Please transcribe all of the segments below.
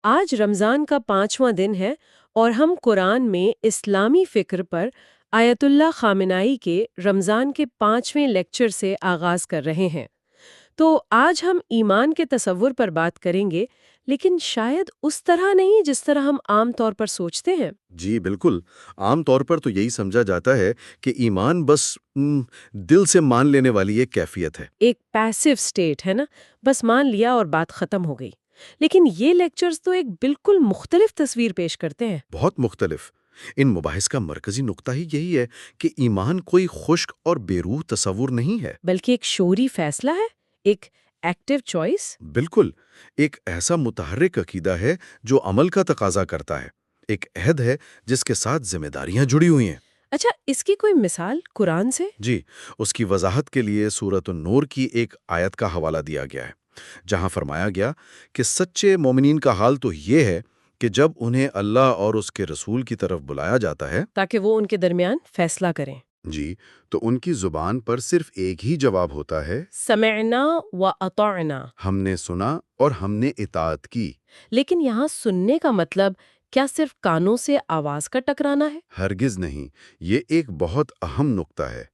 آج رمضان کا 5واں دن ہے اور ہم قرآن میں اسلامی فکر پر آیت اللہ خامنائی کے رمضان کے 5ویں لیکچر سے آغاز کر رہے ہیں۔ تو آج ہم ایمان کے تصور پر بات کریں گے، لیکن شاید اس طرح نہیں جس طرح ہم عام طور پر سوچتے ہیں۔ جی بالکل، عام طور پر تو یہی سمجھا جاتا ہے کہ ایمان بس دل سے مان لینے والی ایک کیفیت ہے۔ ایک پیسو سٹیٹ ہے نا، بس مان لیا اور بات ختم ہو گئی۔ لیکن یہ لیکچرز تو ایک بالکل مختلف تصویر پیش کرتے ہیں۔ بہت مختلف۔ ان مباحث کا مرکزی نقطہ ہی یہی ہے کہ ایمان کوئی خشک اور بے روح تصور نہیں ہے، بلکہ ایک شعوری فیصلہ ہے، ایک ایکٹیو چوائس۔ بالکل ایک ایسا متحرک عقیدہ ہے جو عمل کا تقاضا کرتا ہے، ایک عہد ہے جس کے ساتھ ذمہ داریاں جڑی ہوئی ہیں۔ اچھا، اس کی کوئی مثال قرآن سے؟ جی، اس کی وضاحت کے لیے سورۃ النور کی ایک آیت کا حوالہ دیا گیا ہے، جہاں فرمایا گیا کہ سچے مومنین کا حال تو یہ ہے کہ جب انہیں اللہ اور اس کے رسول کی طرف بلایا جاتا ہے تاکہ وہ ان کے درمیان فیصلہ کریں۔ جی، تو ان کی زبان پر صرف ایک ہی جواب ہوتا ہے، سمعنا و اطعنا۔ ہم نے سنا اور ہم نے اطاعت کی۔ لیکن یہاں سننے کا مطلب کیا صرف کانوں سے آواز کا ٹکرانا ہے؟ ہرگز نہیں، یہ ایک بہت اہم نقطہ ہے۔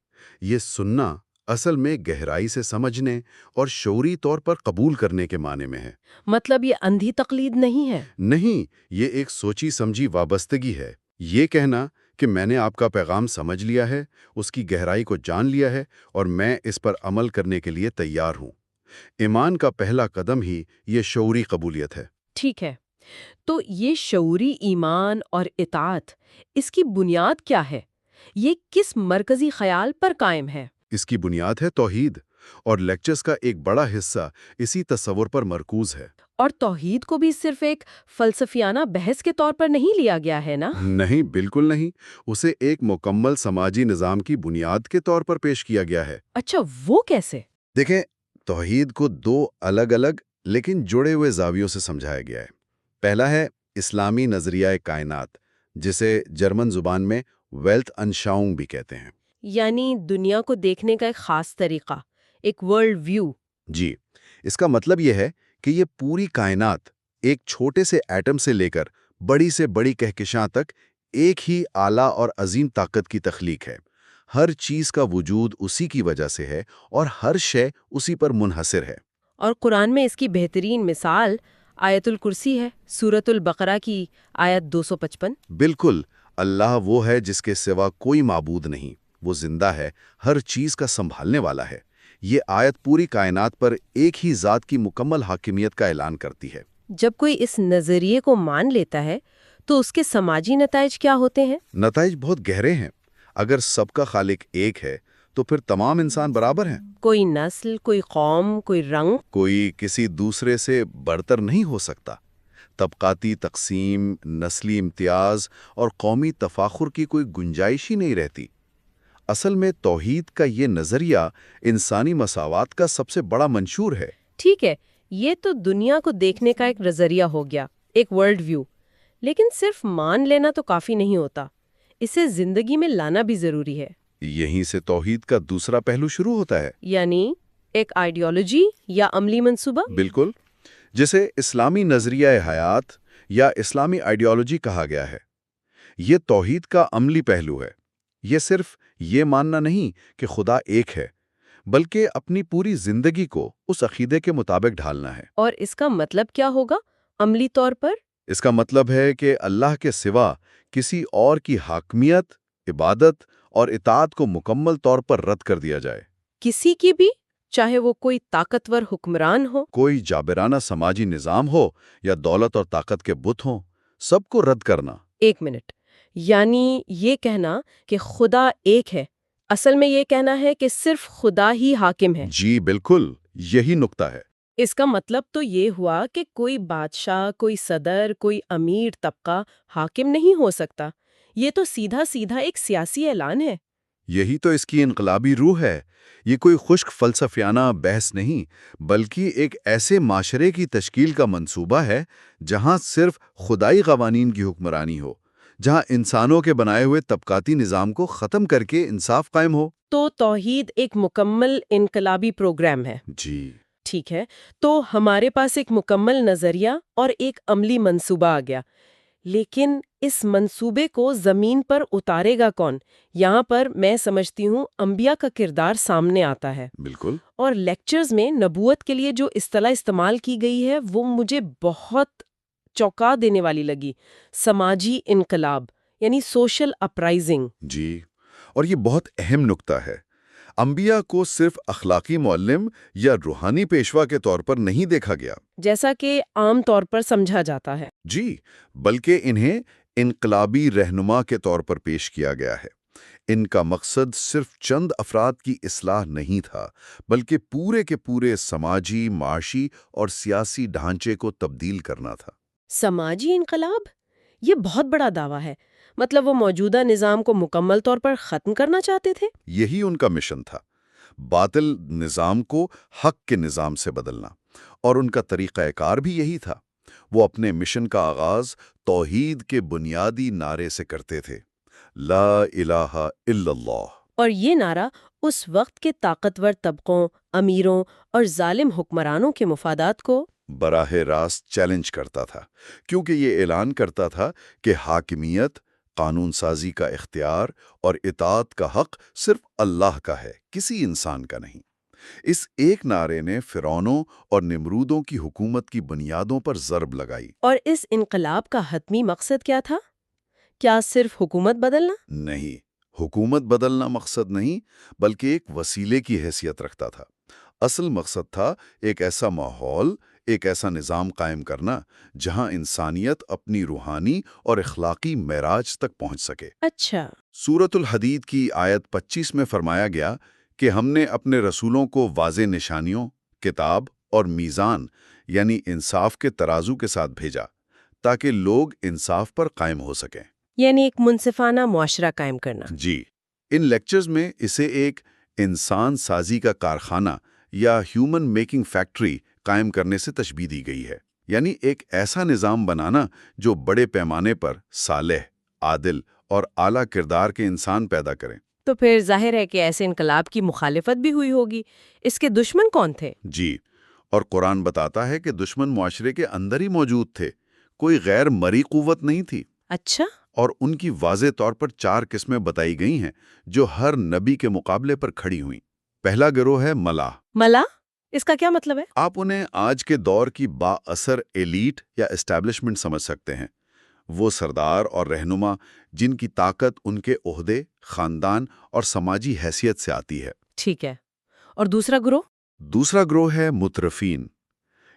یہ سننا اصل میں گہرائی سے سمجھنے اور شعوری طور پر قبول کرنے کے معنی میں ہے۔ مطلب یہ اندھی تقلید نہیں ہے۔ نہیں، یہ ایک سوچی سمجھی وابستگی ہے۔ یہ کہنا کہ میں نے آپ کا پیغام سمجھ لیا ہے، اس کی گہرائی کو جان لیا ہے اور میں اس پر عمل کرنے کے لیے تیار ہوں۔ ایمان کا پہلا قدم ہی یہ شعوری قبولیت ہے۔ ٹھیک ہے، تو یہ شعوری ایمان اور اطاعت، اس کی بنیاد کیا ہے؟ یہ کس مرکزی خیال پر قائم ہے؟ اس کی بنیاد ہے توحید، اور لیکچرز کا ایک بڑا حصہ اسی تصور پر مرکوز ہے۔ اور توحید کو بھی صرف ایک فلسفیانہ بحث کے طور پر نہیں لیا گیا ہے نا؟ نہیں، بالکل نہیں، اسے ایک مکمل سماجی نظام کی بنیاد کے طور پر پیش کیا گیا ہے۔ اچھا، وہ کیسے؟ دیکھیں، توحید کو دو الگ الگ لیکن جڑے ہوئے زاویوں سے سمجھایا گیا ہے۔ پہلا ہے اسلامی نظریہ کائنات، جسے جرمن زبان میں ویلت انشاؤنگ بھی کہتے ہیں۔ یعنی دنیا کو دیکھنے کا ایک خاص طریقہ، ایک ورلڈ ویو۔ جی، اس کا مطلب یہ ہے کہ یہ پوری کائنات ایک چھوٹے سے ایٹم سے لے کر بڑی سے بڑی کہکشاں تک ایک ہی اعلیٰ اور عظیم طاقت کی تخلیق ہے۔ ہر چیز کا وجود اسی کی وجہ سے ہے اور ہر شے اسی پر منحصر ہے۔ اور قرآن میں اس کی بہترین مثال آیت الکرسی ہے، سورۃ البقرہ کی آیت 255۔ بالکل، اللہ وہ ہے جس کے سوا کوئی معبود نہیں، وہ زندہ ہے، ہر چیز کا سنبھالنے والا ہے۔ یہ آیت پوری کائنات پر ایک ہی ذات کی مکمل حاکمیت کا اعلان کرتی ہے۔ جب کوئی اس نظریے کو مان لیتا ہے تو اس کے سماجی نتائج کیا ہوتے ہیں؟ نتائج بہت گہرے ہیں۔ اگر سب کا خالق ایک ہے تو پھر تمام انسان برابر ہیں۔ کوئی نسل، کوئی قوم، کوئی رنگ، کوئی کسی دوسرے سے برتر نہیں ہو سکتا۔ طبقاتی تقسیم، نسلی امتیاز اور قومی تفاخر کی کوئی گنجائش ہی نہیں رہتی۔ اصل میں توحید کا یہ نظریہ انسانی مساوات کا سب سے بڑا منشور ہے۔ ٹھیک ہے، یہ تو دنیا کو دیکھنے کا ایک نظریہ ہو گیا، ایک ورلڈ ویو۔ لیکن صرف مان لینا تو کافی نہیں ہوتا، اسے زندگی میں لانا بھی ضروری ہے۔ یہیں سے توحید کا دوسرا پہلو شروع ہوتا ہے۔ یعنی ایک آئیڈیالوجی یا عملی منصوبہ؟ بالکل، جسے اسلامی نظریہ حیات یا اسلامی آئیڈیالوجی کہا گیا ہے۔ یہ توحید کا عملی پہلو ہے۔ یہ صرف یہ ماننا نہیں کہ خدا ایک ہے، بلکہ اپنی پوری زندگی کو اس عقیدے کے مطابق ڈھالنا ہے۔ اور اس کا مطلب کیا ہوگا عملی طور پر؟ اس کا مطلب ہے کہ اللہ کے سوا کسی اور کی حاکمیت، عبادت اور اطاعت کو مکمل طور پر رد کر دیا جائے۔ کسی کی بھی، چاہے وہ کوئی طاقتور حکمران ہو، کوئی جابرانہ سماجی نظام ہو یا دولت اور طاقت کے بت ہوں، سب کو رد کرنا۔ ایک منٹ، یعنی یہ کہنا کہ خدا ایک ہے، اصل میں یہ کہنا ہے کہ صرف خدا ہی حاکم ہے۔ جی بالکل، یہی نقطہ ہے۔ اس کا مطلب تو یہ ہوا کہ کوئی بادشاہ، کوئی صدر، کوئی امیر طبقہ حاکم نہیں ہو سکتا۔ یہ تو سیدھا سیدھا ایک سیاسی اعلان ہے۔ یہی تو اس کی انقلابی روح ہے۔ یہ کوئی خشک فلسفیانہ بحث نہیں، بلکہ ایک ایسے معاشرے کی تشکیل کا منصوبہ ہے جہاں صرف خدائی قوانین کی حکمرانی ہو، جہاں انسانوں کے بنائے ہوئے طبقاتی نظام کو ختم کر کے انصاف قائم ہو۔ تو توحید ایک مکمل انقلابی پروگرام ہے۔ جی ٹھیک ہے، تو ہمارے پاس ایک مکمل نظریہ اور ایک عملی منصوبہ آ گیا، لیکن اس منصوبے کو زمین پر اتارے گا کون؟ یہاں پر میں سمجھتی ہوں انبیاء کا کردار سامنے آتا ہے، بالکل. اور لیکچرز میں نبوت کے لیے جو اصطلاح استعمال کی گئی ہے وہ مجھے بہت چونکا دینے والی لگی، سماجی انقلاب یعنی سوشل اپرائزنگ۔ جی، اور یہ بہت اہم نکتہ ہے. انبیاء کو صرف اخلاقی معلم یا روحانی پیشوا کے طور پر نہیں دیکھا گیا. جیسا کہ عام طور پر سمجھا جاتا ہے۔ جی، بلکہ انہیں انقلابی رہنما کے طور پر پیش کیا گیا ہے. ان کا مقصد صرف چند افراد کی اصلاح نہیں تھا، بلکہ پورے کے پورے سماجی، معاشی اور سیاسی ڈھانچے کو تبدیل کرنا تھا. سماجی انقلاب؟ یہ بہت بڑا دعویٰ ہے، مطلب وہ موجودہ نظام کو مکمل طور پر ختم کرنا چاہتے تھے؟ یہی ان کا مشن تھا، باطل نظام کو حق کے نظام سے بدلنا، اور ان کا طریقہ کار بھی یہی تھا. وہ اپنے مشن کا آغاز توحید کے بنیادی نعرے سے کرتے تھے، لا الہ الا اللہ. اور یہ نعرہ اس وقت کے طاقتور طبقوں، امیروں اور ظالم حکمرانوں کے مفادات کو براہ راست چیلنج کرتا تھا، کیونکہ یہ اعلان کرتا تھا کہ حاکمیت، قانون سازی کا اختیار اور اطاعت کا حق صرف اللہ کا ہے، کسی انسان کا نہیں. اس ایک نعرے نے فرعونوں اور نمرودوں کی حکومت کی بنیادوں پر ضرب لگائی. اور اس انقلاب کا حتمی مقصد کیا تھا؟ کیا صرف حکومت بدلنا؟ نہیں، حکومت بدلنا مقصد نہیں، بلکہ ایک وسیلے کی حیثیت رکھتا تھا. اصل مقصد تھا ایک ایسا ماحول، ایک ایسا نظام قائم کرنا جہاں انسانیت اپنی روحانی اور اخلاقی معراج تک پہنچ سکے. اچھا، سورۃ الحدید کی آیت 25 میں فرمایا گیا کہ ہم نے اپنے رسولوں کو واضح نشانیوں، کتاب اور میزان یعنی انصاف کے ترازو کے ساتھ بھیجا تاکہ لوگ انصاف پر قائم ہو سکیں. یعنی ایک منصفانہ معاشرہ قائم کرنا۔ جی، ان لیکچرز میں اسے ایک انسان سازی کا کارخانہ یا ہیومن میکنگ فیکٹری قائم کرنے سے تشبیہ دی گئی ہے، یعنی ایک ایسا نظام بنانا جو بڑے پیمانے پر صالح، عادل اور اعلیٰ کردار کے انسان پیدا کریں. تو پھر ظاہر ہے کہ ایسے انقلاب کی مخالفت بھی ہوئی ہوگی۔ اس کے دشمن کون تھے؟ جی، اور قرآن بتاتا ہے کہ دشمن معاشرے کے اندر ہی موجود تھے، کوئی غیر مرئی قوت نہیں تھی. اچھا، اور ان کی واضح طور پر 4 قسمیں بتائی گئی ہیں جو ہر نبی کے مقابلے پر کھڑی ہوئیں. پہلا گروہ ہے ملا. ملا؟ اس کا کیا مطلب ہے؟ آپ انہیں آج کے دور کی با اثر ایلیٹ یا اسٹیبلشمنٹ سمجھ سکتے ہیں. وہ سردار اور رہنما جن کی طاقت ان کے عہدے، خاندان اور سماجی حیثیت سے آتی ہے. ٹھیک ہے، اور دوسرا گروہ؟ دوسرا گروہ ہے مترفین.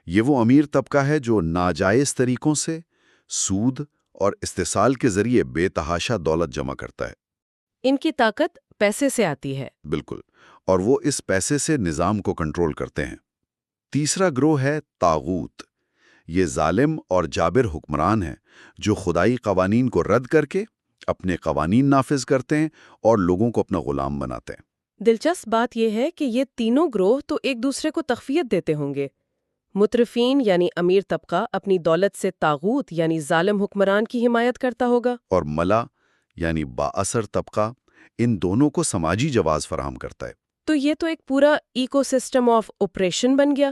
یہ وہ امیر طبقہ ہے جو ناجائز طریقوں سے سود اور استحصال کے ذریعے بے تحاشا دولت جمع کرتا ہے. ان کی طاقت پیسے سے آتی ہے۔ بالکل، اور وہ اس پیسے سے نظام کو کنٹرول کرتے ہیں. تیسرا گروہ ہے طاغوت. یہ ظالم اور جابر حکمران ہیں جو خدائی قوانین کو رد کر کے اپنے قوانین نافذ کرتے ہیں اور لوگوں کو اپنا غلام بناتے ہیں. دلچسپ بات یہ ہے کہ یہ تینوں گروہ تو ایک دوسرے کو تقویت دیتے ہوں گے۔ مترفین یعنی امیر طبقہ اپنی دولت سے طاغوت یعنی ظالم حکمران کی حمایت کرتا ہوگا، اور ملا یعنی با اثر طبقہ ان دونوں کو سماجی جواز فراہم کرتا ہے. تو یہ تو ایک پورا ایکو سسٹم آف اوپریشن بن گیا،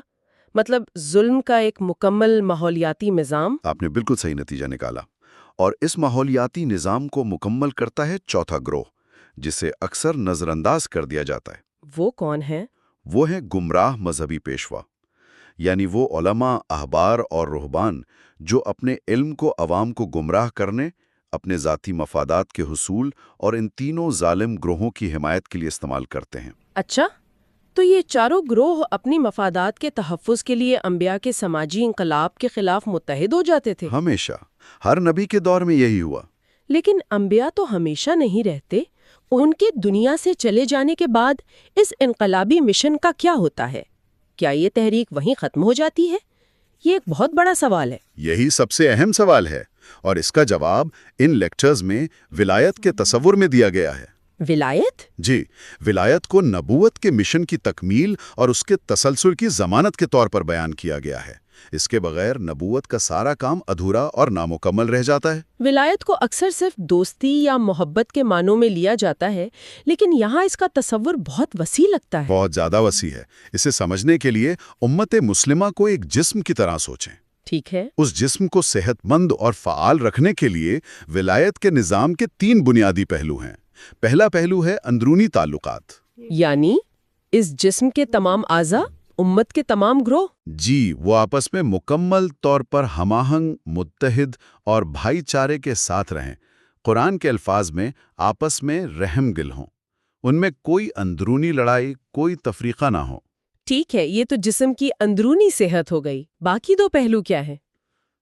مطلب ظلم کا ایک مکمل ماحولیاتی نظام۔ آپ نے بالکل صحیح نتیجہ نکالا. اور اس ماحولیاتی نظام کو مکمل کرتا ہے چوتھا گروہ، جسے اکثر نظر انداز کر دیا جاتا ہے. وہ کون ہے؟ وہ ہے گمراہ مذہبی پیشوا، یعنی وہ علماء، احبار اور رہبان جو اپنے علم کو عوام کو گمراہ کرنے، اپنے ذاتی مفادات کے حصول اور ان تینوں ظالم گروہوں کی حمایت کے لیے استعمال کرتے ہیں. اچھا، تو یہ چاروں گروہ اپنی مفادات کے تحفظ کے لیے انبیاء کے سماجی انقلاب کے خلاف متحد ہو جاتے تھے؟ ہمیشہ، ہر نبی کے دور میں یہی ہوا. لیکن انبیاء تو ہمیشہ نہیں رہتے، ان کے دنیا سے چلے جانے کے بعد اس انقلابی مشن کا کیا ہوتا ہے؟ کیا یہ تحریک وہیں ختم ہو جاتی ہے؟ یہ ایک بہت بڑا سوال ہے۔ یہی سب سے اہم سوال ہے، اور اس کا جواب ان لیکچرز میں ولایت کے تصور میں دیا گیا ہے. ولایت؟ جی، ولایت کو نبوت کے مشن کی تکمیل اور اس کے تسلسل کی ضمانت کے طور پر بیان کیا گیا ہے. اس کے بغیر نبوت کا سارا کام ادھورا اور نامکمل رہ جاتا ہے۔ ولایت کو اکثر صرف دوستی یا محبت کے معنوں میں لیا جاتا ہے، لیکن یہاں اس کا تصور بہت وسیع لگتا ہے۔ بہت زیادہ وسیع ہے۔ اسے سمجھنے کے لیے امت مسلمہ کو ایک جسم کی طرح سوچیں۔ ٹھیک ہے۔ اس جسم کو صحت مند اور فعال رکھنے کے لیے ولایت کے نظام کے 3 بنیادی پہلو ہیں۔ پہلا پہلو ہے اندرونی تعلقات۔ یعنی اس جسم کے تمام اعضاء، امت کے تمام گروہ؟ جی، وہ آپس میں مکمل طور پر ہم آہنگ، متحد اور بھائی چارے کے ساتھ رہیں۔ قرآن کے الفاظ میں آپس میں رحم گل ہوں، ان میں کوئی اندرونی لڑائی، کوئی تفریقہ نہ ہو۔ ٹھیک ہے، یہ تو جسم کی اندرونی صحت ہو گئی۔ باقی 2 پہلو کیا ہیں؟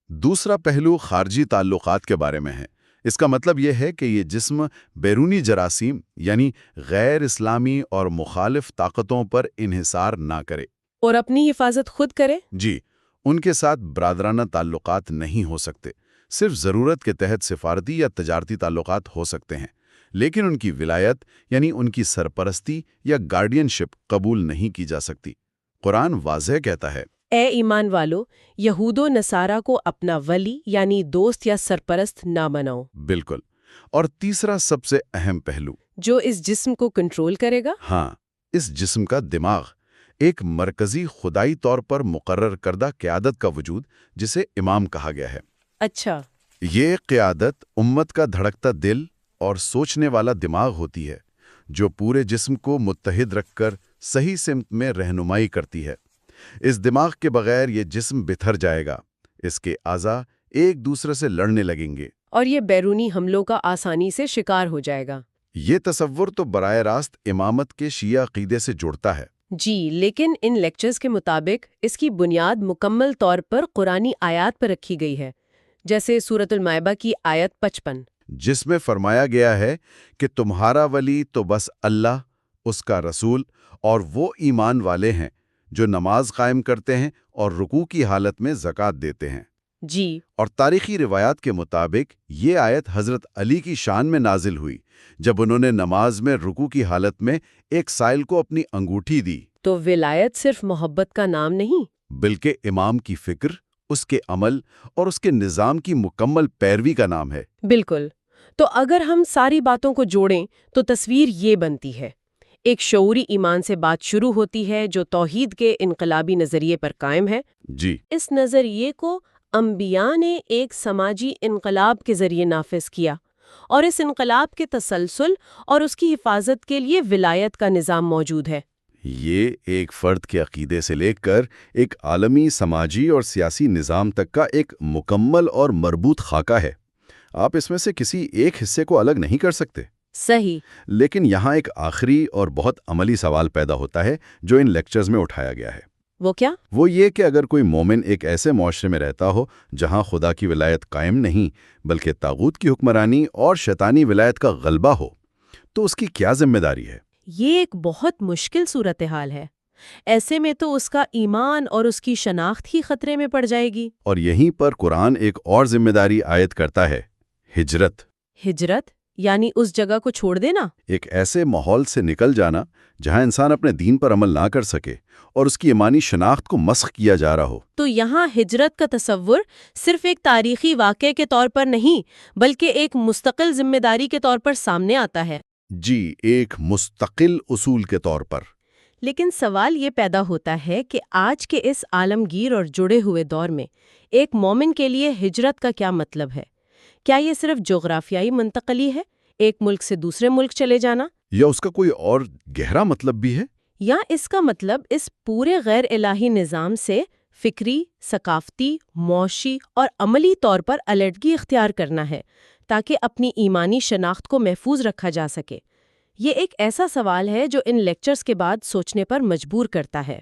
دوسرا پہلو خارجی تعلقات کے بارے میں ہے۔ اس کا مطلب یہ ہے کہ یہ جسم بیرونی جراثیم یعنی غیر اسلامی اور مخالف طاقتوں پر انحصار نہ کرے اور اپنی حفاظت خود کرے؟ جی، ان کے ساتھ برادرانہ تعلقات نہیں ہو سکتے، صرف ضرورت کے تحت سفارتی یا تجارتی تعلقات ہو سکتے ہیں، لیکن ان کی ولایت یعنی ان کی سرپرستی یا گارڈین شپ قبول نہیں کی جا سکتی۔ قرآن واضح کہتا ہے، اے ایمان والو، یہود و نصارہ کو اپنا ولی یعنی دوست یا سرپرست نہ بناؤ۔ بالکل۔ اور تیسرا سب سے اہم پہلو جو اس جسم کو کنٹرول کرے گا؟ ہاں، اس جسم کا دماغ، ایک مرکزی خدائی طور پر مقرر کردہ قیادت کا وجود جسے امام کہا گیا ہے۔ اچھا۔ یہ قیادت امت کا دھڑکتا دل اور سوچنے والا دماغ ہوتی ہے، جو پورے جسم کو متحد رکھ کر صحیح سمت میں رہنمائی کرتی ہے۔ اس دماغ کے بغیر یہ جسم بکھر جائے گا، اس کے اعضاء ایک دوسرے سے لڑنے لگیں گے، اور یہ بیرونی حملوں کا آسانی سے شکار ہو جائے گا۔ یہ تصور تو براہ راست امامت کے شیعہ عقیدے سے جڑتا ہے۔ جی، لیکن ان لیکچرز کے مطابق اس کی بنیاد مکمل طور پر قرآنی آیات پر رکھی گئی ہے، جیسے سورۃ المائدہ کی آیت 55، جس میں فرمایا گیا ہے کہ تمہارا ولی تو بس اللہ، اس کا رسول اور وہ ایمان والے ہیں جو نماز قائم کرتے ہیں اور رکوع کی حالت میں زکوٰۃ دیتے ہیں۔ جی، اور تاریخی روایات کے مطابق یہ آیت حضرت علی کی شان میں نازل ہوئی جب انہوں نے نماز میں رکوع کی حالت میں ایک سائل کو اپنی انگوٹھی دی۔ تو ولایت صرف محبت کا نام نہیں، بلکہ امام کی فکر، اس کے عمل اور اس کے نظام کی مکمل پیروی کا نام ہے۔ بالکل۔ تو اگر ہم ساری باتوں کو جوڑیں تو تصویر یہ بنتی ہے، ایک شعوری ایمان سے بات شروع ہوتی ہے جو توحید کے انقلابی نظریے پر قائم ہے۔ جی، اس نظریے کو انبیاء نے ایک سماجی انقلاب کے ذریعے نافذ کیا، اور اس انقلاب کے تسلسل اور اس کی حفاظت کے لیے ولایت کا نظام موجود ہے۔ یہ ایک فرد کے عقیدے سے لے کر ایک عالمی سماجی اور سیاسی نظام تک کا ایک مکمل اور مربوط خاکہ ہے۔ آپ اس میں سے کسی ایک حصے کو الگ نہیں کر سکتے۔ صحیح۔ لیکن یہاں ایک آخری اور بہت عملی سوال پیدا ہوتا ہے جو ان لیکچرز میں اٹھایا گیا ہے۔ وہ کیا؟ وہ یہ کہ اگر کوئی مومن ایک ایسے معاشرے میں رہتا ہو جہاں خدا کی ولایت قائم نہیں بلکہ طاغوت کی حکمرانی اور شیطانی ولایت کا غلبہ ہو، تو اس کی کیا ذمہ داری ہے؟ یہ ایک بہت مشکل صورتحال ہے۔ ایسے میں تو اس کا ایمان اور اس کی شناخت ہی خطرے میں پڑ جائے گی۔ اور یہیں پر قرآن ایک اور ذمہ داری عائد کرتا ہے، ہجرت۔ ہجرت یعنی اس جگہ کو چھوڑ دینا؟ ایک ایسے ماحول سے نکل جانا جہاں انسان اپنے دین پر عمل نہ کر سکے اور اس کی ایمانی شناخت کو مسخ کیا جا رہا ہو۔ تو یہاں ہجرت کا تصور صرف ایک تاریخی واقعے کے طور پر نہیں بلکہ ایک مستقل ذمہ داری کے طور پر سامنے آتا ہے۔ جی، ایک مستقل اصول کے طور پر۔ لیکن سوال یہ پیدا ہوتا ہے کہ آج کے اس عالمگیر اور جڑے ہوئے دور میں ایک مومن کے لیے ہجرت کا کیا مطلب ہے؟ کیا یہ صرف جغرافیائی منتقلی ہے، ایک ملک سے دوسرے ملک چلے جانا؟ یا اس کا کوئی اور گہرا مطلب بھی ہے؟ یا اس کا مطلب اس پورے غیر الہی نظام سے فکری، ثقافتی، معاشی اور عملی طور پر علیحدگی اختیار کرنا ہے تاکہ اپنی ایمانی شناخت کو محفوظ رکھا جا سکے؟ یہ ایک ایسا سوال ہے جو ان لیکچرز کے بعد سوچنے پر مجبور کرتا ہے۔